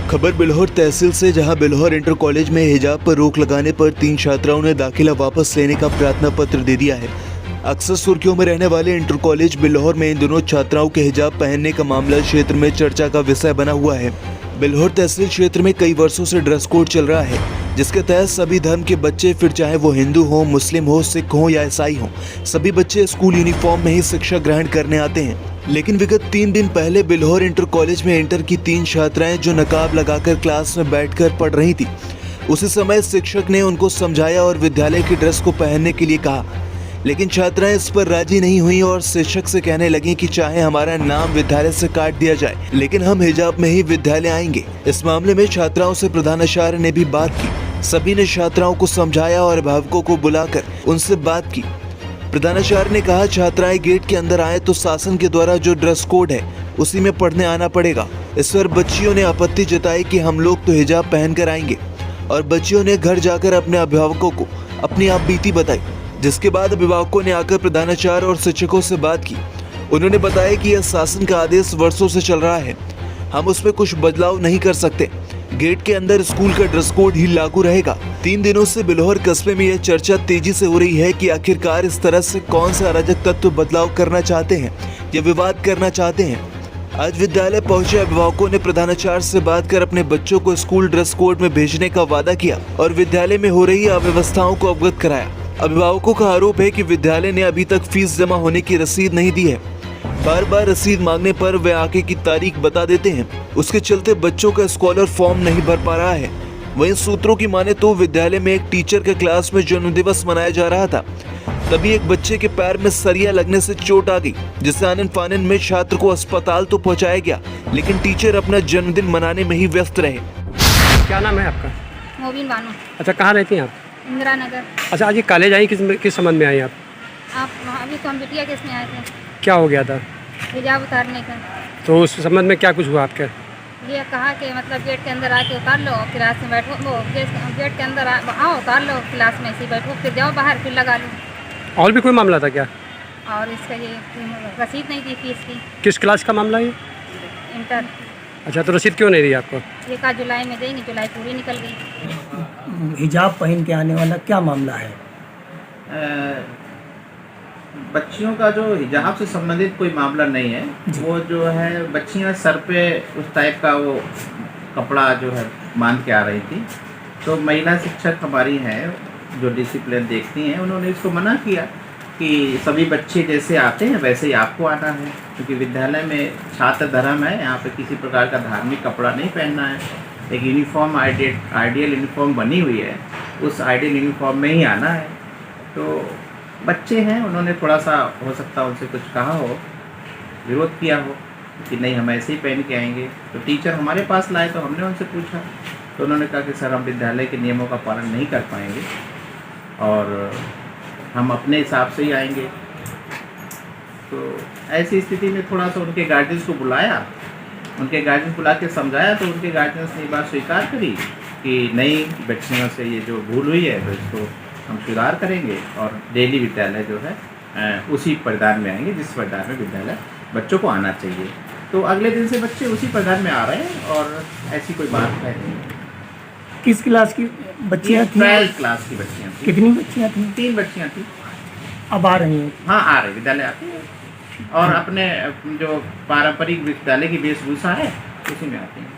खबर बिल्हौर तहसील से, जहां बिल्हौर इंटर कॉलेज में हिजाब पर रोक लगाने पर 3 छात्राओं ने दाखिला वापस लेने का प्रार्थना पत्र दे दिया है। अक्सर सुर्खियों में रहने वाले इंटर कॉलेज बिल्हौर में इन दोनों छात्राओं के हिजाब पहनने का मामला क्षेत्र में चर्चा का विषय बना हुआ है। बिल्हौर तहसील क्षेत्र में कई वर्षों से ड्रेस कोड चल रहा है, जिसके तहत सभी धर्म के बच्चे, फिर चाहे वो हिंदू हो, मुस्लिम हो, सिख हो या ईसाई हो, सभी बच्चे स्कूल यूनिफॉर्म में ही शिक्षा ग्रहण करने आते हैं। लेकिन विगत 3 दिन पहले बिल्हौर इंटर कॉलेज में इंटर की 3 छात्राएं जो नकाब लगाकर क्लास में बैठकर पढ़ रही थी, उसी समय शिक्षक ने उनको समझाया और विद्यालय की ड्रेस को पहनने के लिए कहा, लेकिन छात्राएं इस पर राजी नहीं हुई और शिक्षक से कहने लगी कि चाहे हमारा नाम विद्यालय से काट दिया जाए, लेकिन हम हिजाब में ही विद्यालय आएंगे। इस मामले में छात्राओं से प्रधानाचार्य ने भी बात की। सभी ने छात्राओं को समझाया और अभिभावकों को बुलाकर उनसे बात की। प्रधानाचार्य ने कहा, छात्राएं गेट के अंदर आए तो शासन के द्वारा जो ड्रेस कोड है उसी में पढ़ने आना पड़ेगा। इस पर बच्चियों ने आपत्ति जताई कि हम लोग तो हिजाब पहनकर आएंगे, और बच्चियों ने घर जाकर अपने अभिभावकों को अपनी आप बीती बताई, जिसके बाद अभिभावकों ने आकर प्रधानाचार्य और शिक्षकों से बात की। उन्होंने बताया कि यह शासन का आदेश वर्षों से चल रहा है, हम उसमें कुछ बदलाव नहीं कर सकते। गेट के अंदर स्कूल का ड्रेस कोड ही लागू रहेगा। 3 दिनों से बिल्हौर कस्बे में यह चर्चा तेजी से हो रही है कि आखिरकार इस तरह से कौन सा अराजक तत्व बदलाव करना चाहते हैं या विवाद करना चाहते हैं। आज विद्यालय पहुंचे अभिभावकों ने प्रधानाचार्य से बात कर अपने बच्चों को स्कूल ड्रेस कोड में भेजने का वादा किया और विद्यालय में हो रही अव्यवस्थाओं को अवगत कराया। अभिभावकों का आरोप है कि विद्यालय ने अभी तक फीस जमा होने की रसीद नहीं दी है। बार बार रसीद मांगने पर वे आगे की तारीख बता देते हैं। उसके चलते बच्चों का स्कॉलर फॉर्म नहीं भर पा रहा है। वहीं सूत्रों की माने तो विद्यालय में एक टीचर के क्लास में जन्मदिवस मनाया जा रहा था, तभी एक बच्चे के पैर में सरिया लगने से चोट आ गई, जिससे आनन फानन में छात्र को अस्पताल तो पहुंचाया गया, लेकिन टीचर अपना जन्मदिन मनाने में ही व्यस्त रहे। क्या नाम है आपका? मोबिन बानो। अच्छा, कहाँ रहती हैं आप? इंदिरा नगर। अच्छा, आज ये कॉलेज आई, किस संबंध में आई आप? अभी तो हम बिटिया केस में आए थे, क्या हो गया था? हिजाब उतारने का। तो उस संबंध में क्या कुछ हुआ आपके? ये कहा कि मतलब गेट के अंदर आके उतार लो, क्लास में बैठो, वो गेट के अंदर आओ, उतार लो, क्लास में ऐसे बैठो, फिर जाओ बाहर, फिर लगा लो। और भी कोई मामला था क्या? और इसका ये रसीद नहीं दी फीस की। किस क्लास का मामला है? इंटर। अच्छा, तो रसीद क्यों नहीं दी आपको? ये कहा जुलाई में देंगे, जुलाई पूरी निकल गई। हिजाब पहन के आने वाला क्या मामला है? बच्चियों का जो हिजाब से संबंधित कोई मामला नहीं है। वो जो है बच्चियां सर पे उस टाइप का वो कपड़ा जो है बांध के आ रही थी, तो महिला शिक्षक हमारी हैं जो डिसिप्लिन देखती हैं, उन्होंने इसको मना किया कि सभी बच्चे जैसे आते हैं वैसे ही आपको आना है, क्योंकि विद्यालय में छात्र धर्म है, यहाँ पे किसी प्रकार का धार्मिक कपड़ा नहीं पहनना है। एक यूनिफॉर्म आइडियल यूनिफॉर्म बनी हुई है, उस आइडियल यूनिफॉर्म में ही आना है। तो बच्चे हैं, उन्होंने थोड़ा सा हो सकता है उनसे कुछ कहा हो, विरोध किया हो कि नहीं हम ऐसे ही पहन के आएंगे। तो टीचर हमारे पास लाए तो हमने उनसे पूछा, तो उन्होंने कहा कि सर हम विद्यालय के नियमों का पालन नहीं कर पाएंगे और हम अपने हिसाब से ही आएंगे। तो ऐसी स्थिति में थोड़ा सा उनके गार्जियंस को बुलाया, उनके गार्जियंस बुला के समझाया, तो उनके गार्जियंस ने बात स्वीकार करी कि नहीं, बच्चियों से ये जो भूल हुई है तो इसको हम सुधार करेंगे और डेली विद्यालय जो है उसी परिधान में आएंगे जिस परिधान में विद्यालय बच्चों को आना चाहिए। तो अगले दिन से बच्चे उसी परिधान में आ रहे हैं और ऐसी कोई बात है नहीं। किस क्लास की बच्चियां थी? 12th क्लास की बच्चियाँ थी। कितनी बच्चियां थी? 3 बच्चियां थी। अब आ रही हैं? हाँ, आ रही, विद्यालय आती है और अपने जो पारंपरिक विद्यालय की वेशभूषा है उसी में आती हैं।